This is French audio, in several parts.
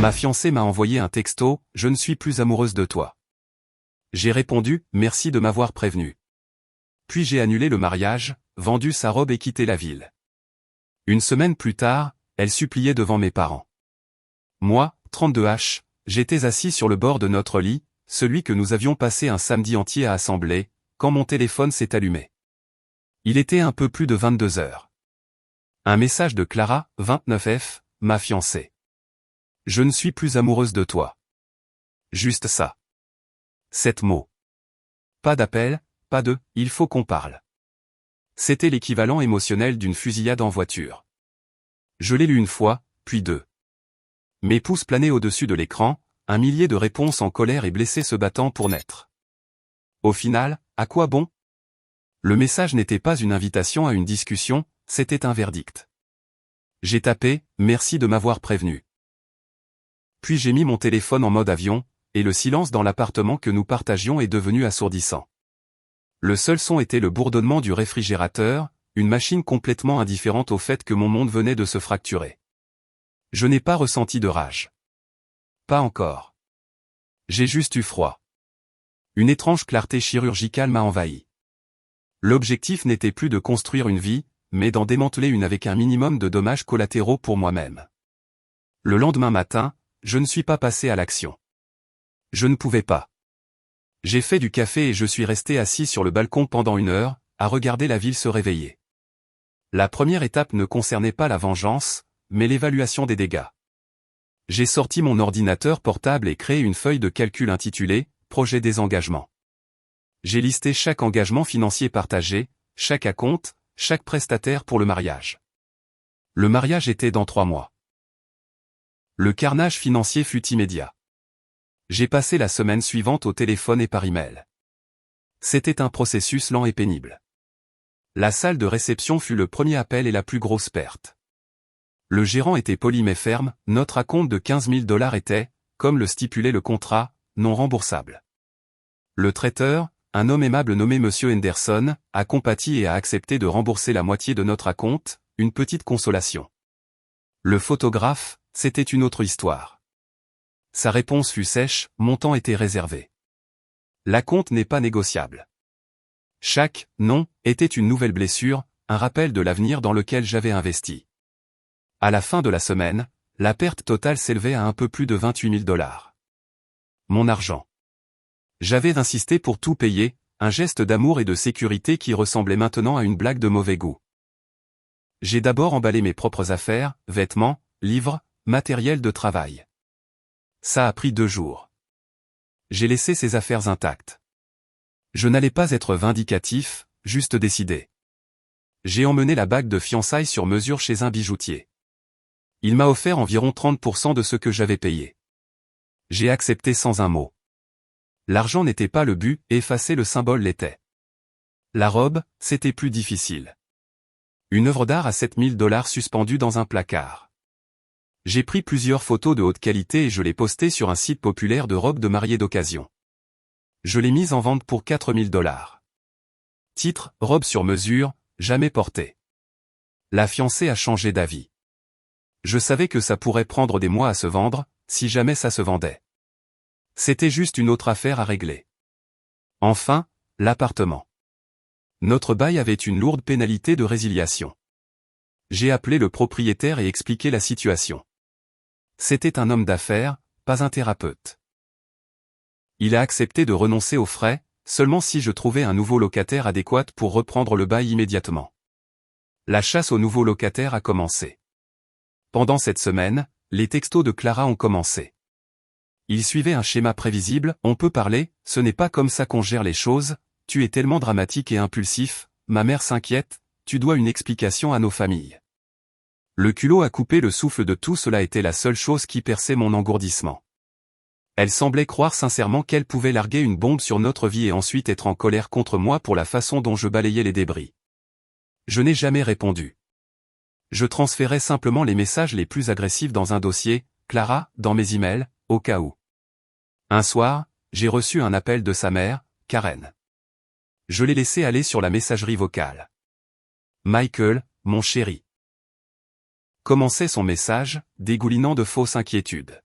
Ma fiancée m'a envoyé un texto, « Je ne suis plus amoureuse de toi ». J'ai répondu, « Merci de m'avoir prévenu ». Puis j'ai annulé le mariage, vendu sa robe et quitté la ville. Une semaine plus tard, elle suppliait devant mes parents. Moi, 32H, j'étais assis sur le bord de notre lit, celui que nous avions passé un samedi entier à assembler, quand mon téléphone s'est allumé. Il était un peu plus de 22 heures. Un message de Clara, 29F, ma fiancée. Je ne suis plus amoureuse de toi. Juste ça. 7 mots. Pas d'appel, pas de « il faut qu'on parle ». C'était l'équivalent émotionnel d'une fusillade en voiture. Je l'ai lu une fois, puis deux. Mes pouces planaient au-dessus de l'écran, un millier de réponses en colère et blessées se battant pour naître. Au final, à quoi bon? Le message n'était pas une invitation à une discussion, c'était un verdict. J'ai tapé « Merci de m'avoir prévenu ». Puis j'ai mis mon téléphone en mode avion, et le silence dans l'appartement que nous partagions est devenu assourdissant. Le seul son était le bourdonnement du réfrigérateur, une machine complètement indifférente au fait que mon monde venait de se fracturer. Je n'ai pas ressenti de rage. Pas encore. J'ai juste eu froid. Une étrange clarté chirurgicale m'a envahi. L'objectif n'était plus de construire une vie, mais d'en démanteler une avec un minimum de dommages collatéraux pour moi-même. Le lendemain matin, je ne suis pas passé à l'action. Je ne pouvais pas. J'ai fait du café et je suis resté assis sur le balcon pendant 1 heure, à regarder la ville se réveiller. La première étape ne concernait pas la vengeance, mais l'évaluation des dégâts. J'ai sorti mon ordinateur portable et créé une feuille de calcul intitulée « Projet des engagements ». J'ai listé chaque engagement financier partagé, chaque acompte, chaque prestataire pour le mariage. Le mariage était dans 3 mois. Le carnage financier fut immédiat. J'ai passé la semaine suivante au téléphone et par email. C'était un processus lent et pénible. La salle de réception fut le premier appel et la plus grosse perte. Le gérant était poli mais ferme, notre acompte de 15 000 $ était, comme le stipulait le contrat, non remboursable. Le traiteur, un homme aimable nommé Monsieur Henderson, a compati et a accepté de rembourser la moitié de notre acompte, une petite consolation. Le photographe, c'était une autre histoire. Sa réponse fut sèche, mon temps était réservé. L'acompte n'est pas négociable. Chaque « non » était une nouvelle blessure, un rappel de l'avenir dans lequel j'avais investi. À la fin de la semaine, la perte totale s'élevait à un peu plus de 28 000 $. Mon argent. J'avais insisté pour tout payer, un geste d'amour et de sécurité qui ressemblait maintenant à une blague de mauvais goût. J'ai d'abord emballé mes propres affaires, vêtements, livres, matériel de travail. Ça a pris 2 jours. J'ai laissé ces affaires intactes. Je n'allais pas être vindicatif, juste décidé. J'ai emmené la bague de fiançailles sur mesure chez un bijoutier. Il m'a offert environ 30% de ce que j'avais payé. J'ai accepté sans un mot. L'argent n'était pas le but, effacer le symbole l'était. La robe, c'était plus difficile. Une œuvre d'art à 7 000 $ suspendue dans un placard. J'ai pris plusieurs photos de haute qualité et je les postées sur un site populaire de robes de mariée d'occasion. Je l'ai mise en vente pour 4 000 $. Titre, robe sur mesure, jamais portée. La fiancée a changé d'avis. Je savais que ça pourrait prendre des mois à se vendre, si jamais ça se vendait. C'était juste une autre affaire à régler. Enfin, l'appartement. Notre bail avait une lourde pénalité de résiliation. J'ai appelé le propriétaire et expliqué la situation. C'était un homme d'affaires, pas un thérapeute. Il a accepté de renoncer aux frais, seulement si je trouvais un nouveau locataire adéquat pour reprendre le bail immédiatement. La chasse aux nouveaux locataires a commencé. Pendant cette semaine, les textos de Clara ont commencé. Ils suivaient un schéma prévisible, on peut parler, ce n'est pas comme ça qu'on gère les choses, tu es tellement dramatique et impulsif, ma mère s'inquiète, tu dois une explication à nos familles. Le culot à couper le souffle de tout cela était la seule chose qui perçait mon engourdissement. Elle semblait croire sincèrement qu'elle pouvait larguer une bombe sur notre vie et ensuite être en colère contre moi pour la façon dont je balayais les débris. Je n'ai jamais répondu. Je transférais simplement les messages les plus agressifs dans un dossier, Clara, dans mes emails, au cas où. Un soir, j'ai reçu un appel de sa mère, Karen. Je l'ai laissé aller sur la messagerie vocale. Michael, mon chéri. Commençait son message, dégoulinant de fausses inquiétudes.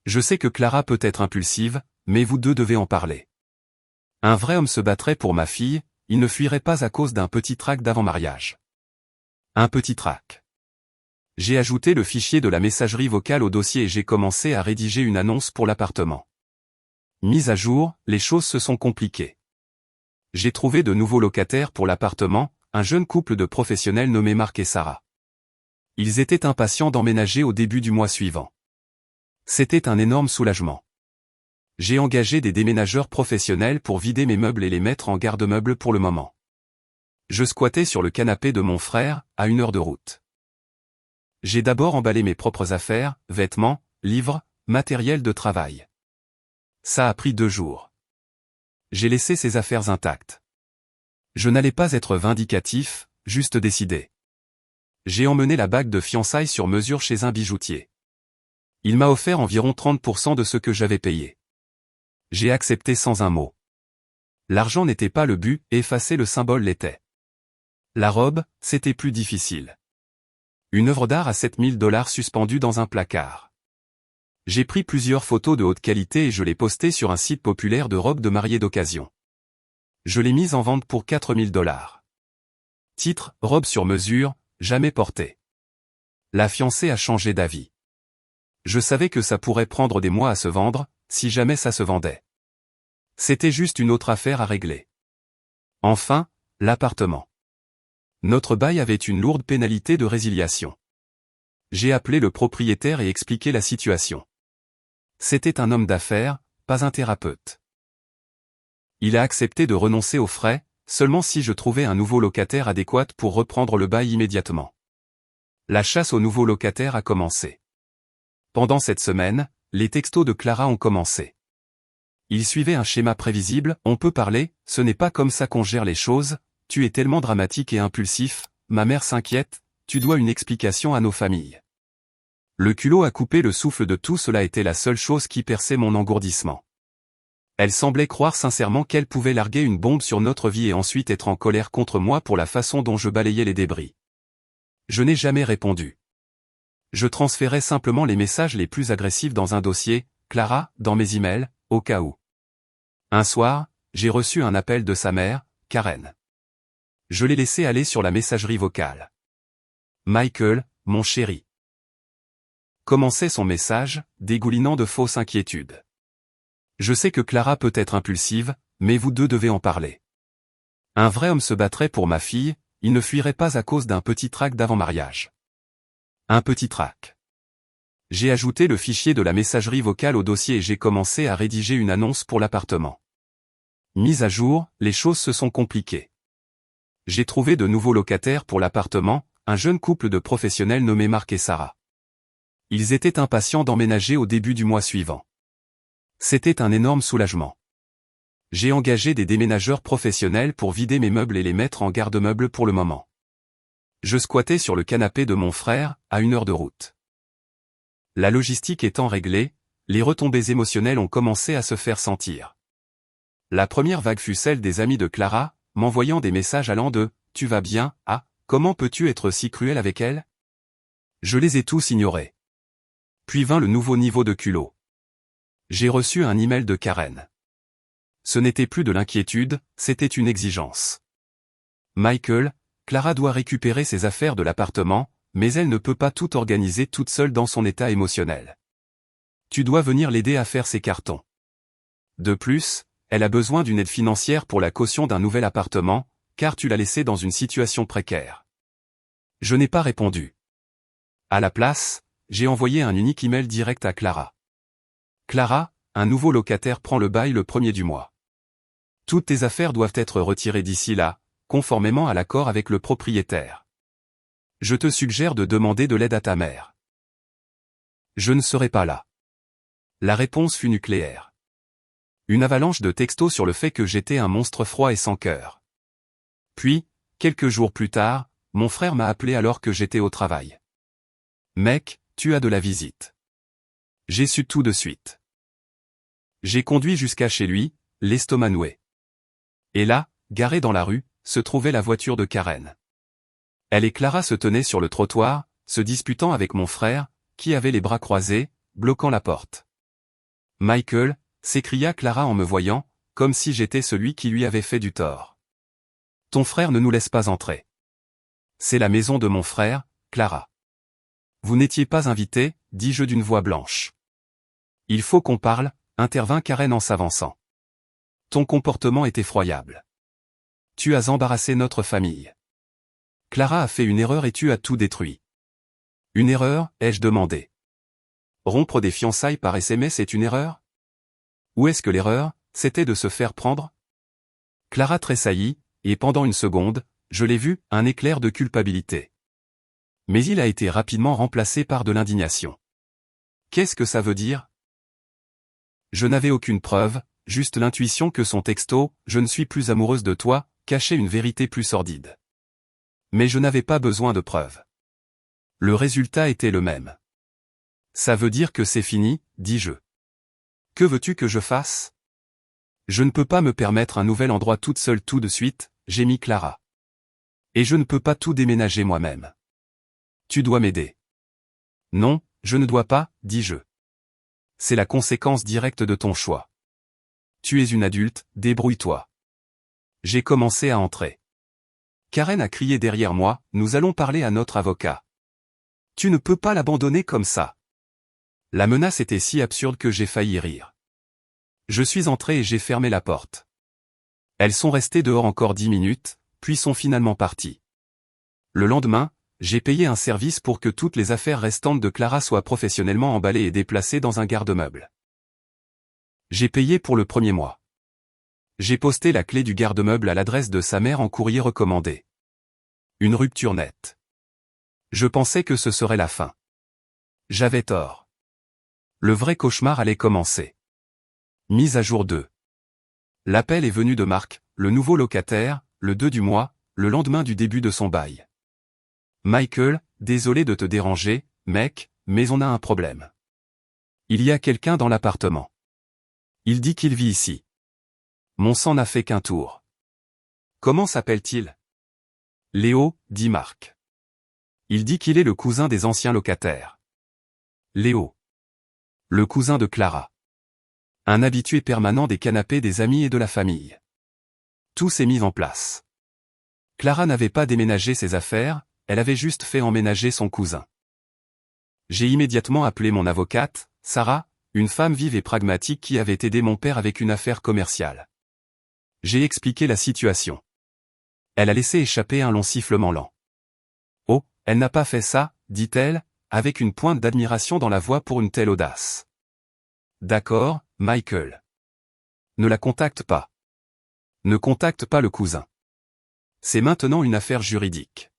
Je sais que Clara peut être impulsive, mais vous deux devez en parler. Un vrai homme se battrait pour ma fille, il ne fuirait pas à cause d'un petit trac d'avant-mariage. Un petit trac. J'ai ajouté le fichier de la messagerie vocale au dossier et j'ai commencé à rédiger une annonce pour l'appartement. Mise à jour, les choses se sont compliquées. J'ai trouvé de nouveaux locataires pour l'appartement, un jeune couple de professionnels nommés Marc et Sarah. Ils étaient impatients d'emménager au début du mois suivant. C'était un énorme soulagement. J'ai engagé des déménageurs professionnels pour vider mes meubles et les mettre en garde-meubles pour le moment. Je squattais sur le canapé de mon frère, à 1 heure de route. J'ai d'abord emballé mes propres affaires, vêtements, livres, matériel de travail. Ça a pris 2 jours. J'ai laissé ces affaires intactes. Je n'allais pas être vindicatif, juste décidé. J'ai emmené la bague de fiançailles sur mesure chez un bijoutier. Il m'a offert environ 30% de ce que j'avais payé. J'ai accepté sans un mot. L'argent n'était pas le but, effacer le symbole l'était. La robe, c'était plus difficile. Une œuvre d'art à $7 000 suspendue dans un placard. J'ai pris plusieurs photos de haute qualité et je les postées sur un site populaire de robes de mariée d'occasion. Je l'ai mise en vente pour $4 000. Titre, robe sur mesure, jamais portée. La fiancée a changé d'avis. Je savais que ça pourrait prendre des mois à se vendre, si jamais ça se vendait. C'était juste une autre affaire à régler. Enfin, l'appartement. Notre bail avait une lourde pénalité de résiliation. J'ai appelé le propriétaire et expliqué la situation. C'était un homme d'affaires, pas un thérapeute. Il a accepté de renoncer aux frais, seulement si je trouvais un nouveau locataire adéquat pour reprendre le bail immédiatement. La chasse aux nouveaux locataires a commencé. Pendant cette semaine, les textos de Clara ont commencé. Ils suivaient un schéma prévisible, on peut parler, ce n'est pas comme ça qu'on gère les choses, tu es tellement dramatique et impulsif, ma mère s'inquiète, tu dois une explication à nos familles. Le culot à couper le souffle de tout cela était la seule chose qui perçait mon engourdissement. Elle semblait croire sincèrement qu'elle pouvait larguer une bombe sur notre vie et ensuite être en colère contre moi pour la façon dont je balayais les débris. Je n'ai jamais répondu. Je transférais simplement les messages les plus agressifs dans un dossier, Clara, dans mes emails, au cas où. Un soir, j'ai reçu un appel de sa mère, Karen. Je l'ai laissé aller sur la messagerie vocale. Michael, mon chéri. Commençait son message, dégoulinant de fausses inquiétudes. Je sais que Clara peut être impulsive, mais vous deux devez en parler. Un vrai homme se battrait pour ma fille, il ne fuirait pas à cause d'un petit trac d'avant-mariage. Un petit trac. J'ai ajouté le fichier de la messagerie vocale au dossier et j'ai commencé à rédiger une annonce pour l'appartement. Mise à jour, les choses se sont compliquées. J'ai trouvé de nouveaux locataires pour l'appartement, un jeune couple de professionnels nommés Marc et Sarah. Ils étaient impatients d'emménager au début du mois suivant. C'était un énorme soulagement. J'ai engagé des déménageurs professionnels pour vider mes meubles et les mettre en garde-meubles pour le moment. Je squattais sur le canapé de mon frère, à 1 heure de route. La logistique étant réglée, les retombées émotionnelles ont commencé à se faire sentir. La première vague fut celle des amis de Clara, m'envoyant des messages allant de « Tu vas bien, ah, comment peux-tu être si cruel avec elle ?» Je les ai tous ignorés. Puis vint le nouveau niveau de culot. J'ai reçu un email de Karen. Ce n'était plus de l'inquiétude, c'était une exigence. Michael, Clara doit récupérer ses affaires de l'appartement, mais elle ne peut pas tout organiser toute seule dans son état émotionnel. Tu dois venir l'aider à faire ses cartons. De plus, elle a besoin d'une aide financière pour la caution d'un nouvel appartement, car tu l'as laissée dans une situation précaire. Je n'ai pas répondu. À la place, j'ai envoyé un unique email direct à Clara. Clara, un nouveau locataire prend le bail le 1er du mois. Toutes tes affaires doivent être retirées d'ici là, conformément à l'accord avec le propriétaire. Je te suggère de demander de l'aide à ta mère. Je ne serai pas là. La réponse fut nucléaire. Une avalanche de textos sur le fait que j'étais un monstre froid et sans cœur. Puis, quelques jours plus tard, mon frère m'a appelé alors que j'étais au travail. Mec, tu as de la visite. J'ai su tout de suite. J'ai conduit jusqu'à chez lui, l'estomac noué. Et là, garée dans la rue, se trouvait la voiture de Karen. Elle et Clara se tenaient sur le trottoir, se disputant avec mon frère, qui avait les bras croisés, bloquant la porte. Michael, s'écria Clara en me voyant, comme si j'étais celui qui lui avait fait du tort. Ton frère ne nous laisse pas entrer. C'est la maison de mon frère, Clara. Vous n'étiez pas invité, dis-je d'une voix blanche. Il faut qu'on parle, intervint Karen en s'avançant. Ton comportement est effroyable. Tu as embarrassé notre famille. Clara a fait une erreur et tu as tout détruit. Une erreur, ai-je demandé. Rompre des fiançailles par SMS est une erreur? Ou est-ce que l'erreur, c'était de se faire prendre? Clara tressaillit, et pendant une seconde, je l'ai vu, un éclair de culpabilité. Mais il a été rapidement remplacé par de l'indignation. Qu'est-ce que ça veut dire? Je n'avais aucune preuve, juste l'intuition que son texto « Je ne suis plus amoureuse de toi » cachait une vérité plus sordide. Mais je n'avais pas besoin de preuves. Le résultat était le même. Ça veut dire que c'est fini, dis-je. Que veux-tu que je fasse? Je ne peux pas me permettre un nouvel endroit toute seule tout de suite, gémit Clara. Et je ne peux pas tout déménager moi-même. Tu dois m'aider. Non, je ne dois pas, dis-je. C'est la conséquence directe de ton choix. Tu es une adulte, débrouille-toi. J'ai commencé à entrer. Karen a crié derrière moi, nous allons parler à notre avocat. Tu ne peux pas l'abandonner comme ça. La menace était si absurde que j'ai failli rire. Je suis entré et j'ai fermé la porte. Elles sont restées dehors encore 10 minutes, puis sont finalement parties. Le lendemain, j'ai payé un service pour que toutes les affaires restantes de Clara soient professionnellement emballées et déplacées dans un garde-meuble. J'ai payé pour le premier mois. J'ai posté la clé du garde-meuble à l'adresse de sa mère en courrier recommandé. Une rupture nette. Je pensais que ce serait la fin. J'avais tort. Le vrai cauchemar allait commencer. Mise à jour 2. L'appel est venu de Marc, le nouveau locataire, le 2 du mois, le lendemain du début de son bail. Michael, désolé de te déranger, mec, mais on a un problème. Il y a quelqu'un dans l'appartement. Il dit qu'il vit ici. Mon sang n'a fait qu'un tour. Comment s'appelle-t-il? Léo, dit Marc. Il dit qu'il est le cousin des anciens locataires. Léo. Le cousin de Clara. Un habitué permanent des canapés des amis et de la famille. Tout s'est mis en place. Clara n'avait pas déménagé ses affaires, elle avait juste fait emménager son cousin. J'ai immédiatement appelé mon avocate, Sarah, une femme vive et pragmatique qui avait aidé mon père avec une affaire commerciale. J'ai expliqué la situation. Elle a laissé échapper un long sifflement lent. Oh, elle n'a pas fait ça, dit-elle, avec une pointe d'admiration dans la voix pour une telle audace. D'accord, Michael. Ne la contacte pas. Ne contacte pas le cousin. C'est maintenant une affaire juridique.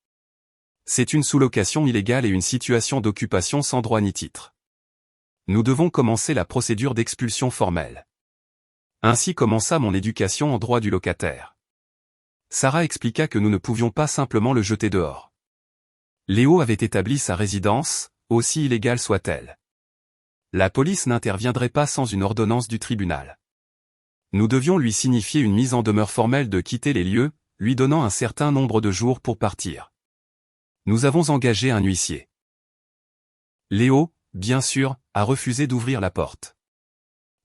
C'est une sous-location illégale et une situation d'occupation sans droit ni titre. Nous devons commencer la procédure d'expulsion formelle. Ainsi commença mon éducation en droit du locataire. Sarah expliqua que nous ne pouvions pas simplement le jeter dehors. Léo avait établi sa résidence, aussi illégale soit-elle. La police n'interviendrait pas sans une ordonnance du tribunal. Nous devions lui signifier une mise en demeure formelle de quitter les lieux, lui donnant un certain nombre de jours pour partir. Nous avons engagé un huissier. Léo, bien sûr, a refusé d'ouvrir la porte.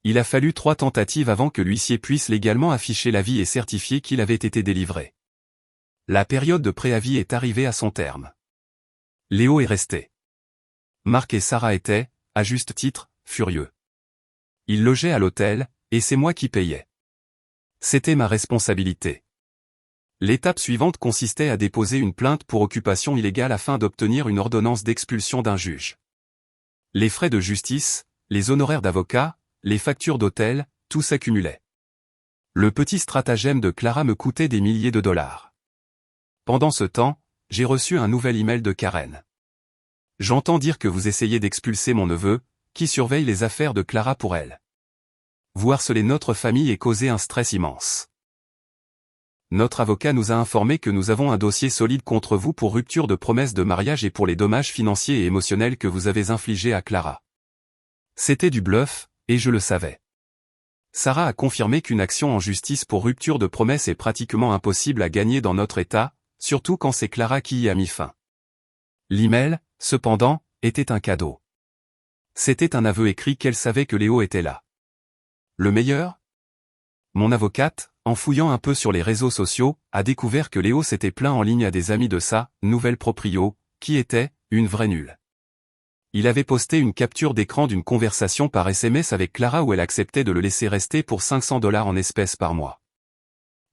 Il a fallu 3 tentatives avant que l'huissier puisse légalement afficher l'avis et certifier qu'il avait été délivré. La période de préavis est arrivée à son terme. Léo est resté. Marc et Sarah étaient, à juste titre, furieux. Ils logeaient à l'hôtel, et c'est moi qui payais. C'était ma responsabilité. L'étape suivante consistait à déposer une plainte pour occupation illégale afin d'obtenir une ordonnance d'expulsion d'un juge. Les frais de justice, les honoraires d'avocat, les factures d'hôtel, tout s'accumulait. Le petit stratagème de Clara me coûtait des milliers de dollars. Pendant ce temps, j'ai reçu un nouvel email de Karen. J'entends dire que vous essayez d'expulser mon neveu, qui surveille les affaires de Clara pour elle. Vous harcelez notre famille et causez un stress immense. Notre avocat nous a informé que nous avons un dossier solide contre vous pour rupture de promesse de mariage et pour les dommages financiers et émotionnels que vous avez infligés à Clara. C'était du bluff, et je le savais. Sarah a confirmé qu'une action en justice pour rupture de promesse est pratiquement impossible à gagner dans notre État, surtout quand c'est Clara qui y a mis fin. L'email, cependant, était un cadeau. C'était un aveu écrit qu'elle savait que Léo était là. Le meilleur? Mon avocate, en fouillant un peu sur les réseaux sociaux, a découvert que Léo s'était plaint en ligne à des amis de sa nouvelle proprio, qui était une vraie nulle. Il avait posté une capture d'écran d'une conversation par SMS avec Clara où elle acceptait de le laisser rester pour 500 $ en espèces par mois.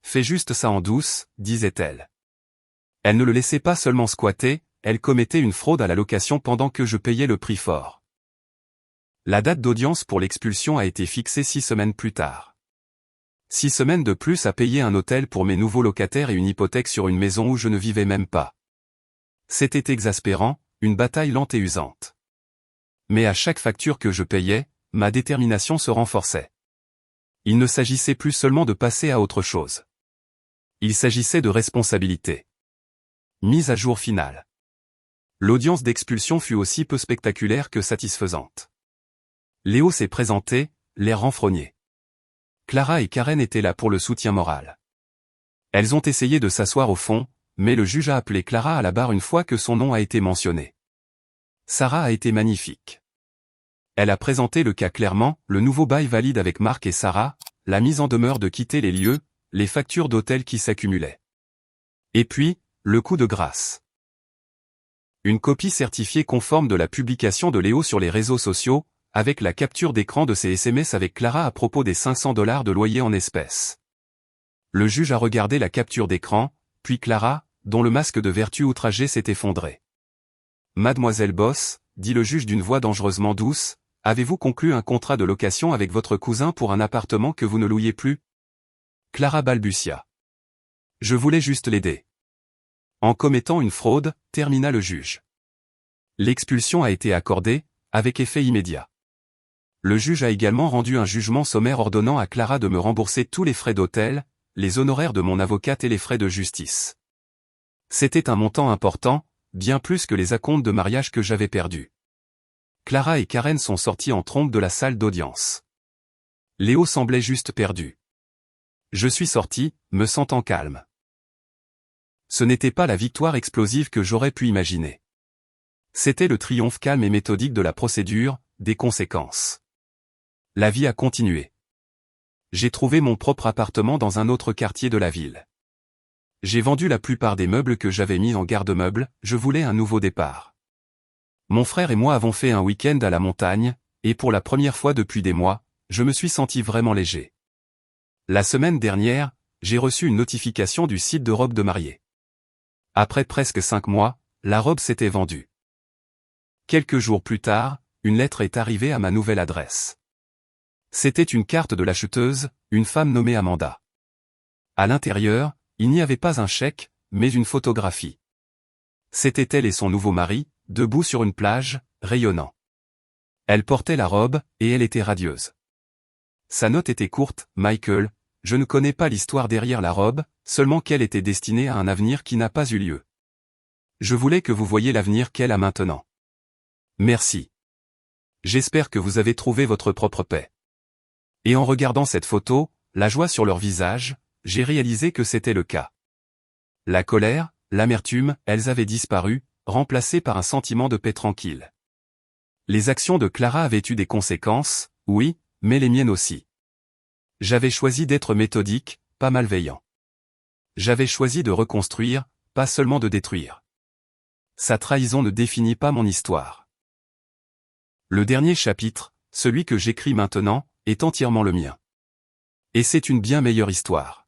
Fais juste ça en douce, disait-elle. Elle ne le laissait pas seulement squatter, elle commettait une fraude à la location pendant que je payais le prix fort. La date d'audience pour l'expulsion a été fixée 6 semaines plus tard. 6 semaines de plus à payer un hôtel pour mes nouveaux locataires et une hypothèque sur une maison où je ne vivais même pas. C'était exaspérant, une bataille lente et usante. Mais à chaque facture que je payais, ma détermination se renforçait. Il ne s'agissait plus seulement de passer à autre chose. Il s'agissait de responsabilité. Mise à jour finale. L'audience d'expulsion fut aussi peu spectaculaire que satisfaisante. Léo s'est présenté, l'air renfrogné. Clara et Karen étaient là pour le soutien moral. Elles ont essayé de s'asseoir au fond, mais le juge a appelé Clara à la barre une fois que son nom a été mentionné. Sarah a été magnifique. Elle a présenté le cas clairement, le nouveau bail valide avec Marc et Sarah, la mise en demeure de quitter les lieux, les factures d'hôtel qui s'accumulaient. Et puis, le coup de grâce. Une copie certifiée conforme de la publication de Léo sur les réseaux sociaux, avec la capture d'écran de ses SMS avec Clara à propos des 500 $ de loyer en espèces. Le juge a regardé la capture d'écran, puis Clara, dont le masque de vertu outragé s'est effondré. Mademoiselle Boss, dit le juge d'une voix dangereusement douce, avez-vous conclu un contrat de location avec votre cousin pour un appartement que vous ne louiez plus? Clara balbutia. Je voulais juste l'aider. En commettant une fraude, termina le juge. L'expulsion a été accordée, avec effet immédiat. Le juge a également rendu un jugement sommaire ordonnant à Clara de me rembourser tous les frais d'hôtel, les honoraires de mon avocate et les frais de justice. C'était un montant important, bien plus que les acomptes de mariage que j'avais perdus. Clara et Karen sont sortis en trombe de la salle d'audience. Léo semblait juste perdu. Je suis sorti, me sentant calme. Ce n'était pas la victoire explosive que j'aurais pu imaginer. C'était le triomphe calme et méthodique de la procédure, des conséquences. La vie a continué. J'ai trouvé mon propre appartement dans un autre quartier de la ville. J'ai vendu la plupart des meubles que j'avais mis en garde-meuble, je voulais un nouveau départ. Mon frère et moi avons fait un week-end à la montagne, et pour la première fois depuis des mois, je me suis senti vraiment léger. La semaine dernière, j'ai reçu une notification du site de robes de mariée. Après presque 5 mois, la robe s'était vendue. Quelques jours plus tard, une lettre est arrivée à ma nouvelle adresse. C'était une carte de l'acheteuse, une femme nommée Amanda. À l'intérieur, il n'y avait pas un chèque, mais une photographie. C'était elle et son nouveau mari, debout sur une plage, rayonnant. Elle portait la robe, et elle était radieuse. Sa note était courte, Michael, je ne connais pas l'histoire derrière la robe, seulement qu'elle était destinée à un avenir qui n'a pas eu lieu. Je voulais que vous voyiez l'avenir qu'elle a maintenant. Merci. J'espère que vous avez trouvé votre propre paix. Et en regardant cette photo, la joie sur leur visage, j'ai réalisé que c'était le cas. La colère, l'amertume, elles avaient disparu, remplacées par un sentiment de paix tranquille. Les actions de Clara avaient eu des conséquences, oui, mais les miennes aussi. J'avais choisi d'être méthodique, pas malveillant. J'avais choisi de reconstruire, pas seulement de détruire. Sa trahison ne définit pas mon histoire. Le dernier chapitre, celui que j'écris maintenant, est entièrement le mien. Et c'est une bien meilleure histoire.